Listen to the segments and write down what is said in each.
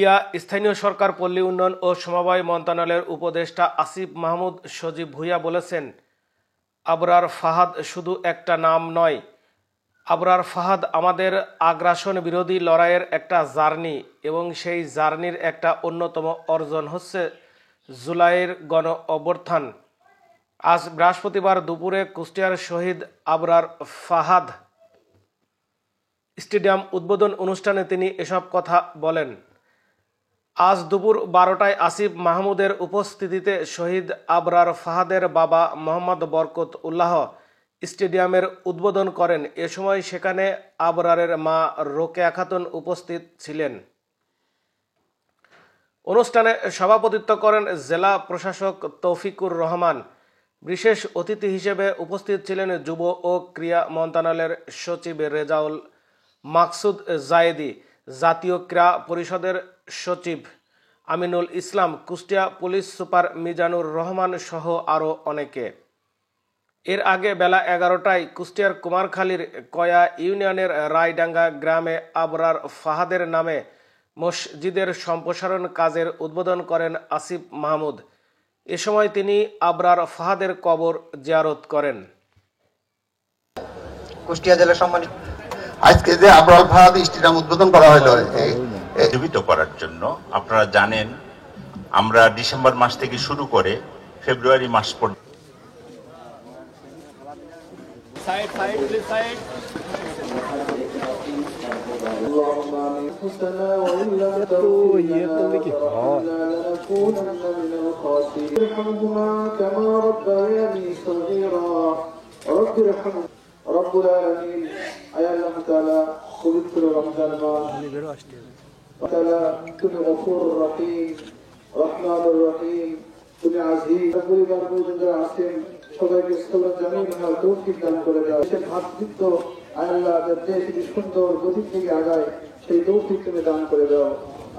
তেঁতুলিয়া স্থানীয় সরকার, পল্লী উন্নয়ন ও সমবায় মন্ত্রণালয়ের উপদেষ্টা আসিফ মাহমুদ সজীব ভূঁইয়া বলেছেন, আবরার ফাহাদ শুধু একটা নাম নয়। আবরার ফাহাদ আমাদের আগ্রাসন বিরোধী লড়াইয়ের একটা জার্নি, এবং সেই জার্নির একটা অন্যতম অর্জন হচ্ছে জুলাইয়ের গণ অভ্যুত্থান। আজ বৃহস্পতিবার দুপুরে কুষ্টিয়ার শহীদ আবরার ফাহাদ স্টেডিয়াম উদ্বোধন অনুষ্ঠানে তিনি এসব কথা বলেন। আজ দুপুর 12টায় আসিফ মাহমুদের উপস্থিতিতে শহীদ আবরার ফাহাদের বাবা মোহাম্মদ বরকত উল্লাহ স্টেডিয়ামের উদ্বোধন করেন। এ সময় সেখানে আবরারের মা রোকেয়া খাতুন উপস্থিত ছিলেন। অনুষ্ঠানে সভাপতিত্ব করেন জেলা প্রশাসক তৌফিকুর রহমান। বিশেষ অতিথি হিসেবে উপস্থিত ছিলেন যুব ও ক্রীড়া মন্ত্রণালয়ের সচিব রেজাউল মাকসুদ জায়েদি, জাতীয় ক্রীড়া পরিষদের সচিব আমিনুল ইসলাম, কুষ্টিয়া পুলিশ সুপার মিজানুর রহমান সহ আরও অনেকে। এর আগে বেলা 11টায় কুষ্টিয়ার কুমারখালীর কয়া ইউনিয়নের রায়ডাঙ্গা গ্রামে আবরার ফাহাদের নামে মসজিদের সম্প্রসারণ কাজের উদ্বোধন করেন আসিফ মাহমুদ। এ সময় তিনি আবরার ফাহাদের কবর জিয়ারত করেন। কুষ্টিয়া জেলা সম্মানিত, আজকে যে আবরার ফাহাদ স্টেডিয়াম উদ্বোধন করা হলো জীবিত করার জন্য, আপনারা জানেন আমরা ডিসেম্বর মাস থেকে শুরু করে ফেব্রুয়ারি মাস পর্যন্ত রব্বুল আলামিন আল্লাহ তাআলা পবিত্র রমজান মাস তাআলা তুমি গফুরুর রহিম, রহমানুর রহিম, তুমি আজিজ। পরিবার পরিজন যারা আছেন সবাইকে সালাম জানিয়ে তৌফিক দান করে দাও। সে ভাতৃত্ব আল্লাহ যাতে সুন্দর গতির দিকে আগায় সেই তৌফিক তুমি দান করে দাও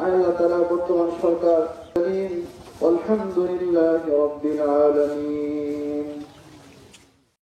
আল্লাহ তাআলা। বর্তমান সরকার আলহামদুলিল্লাহি রাব্বিল আলামিন।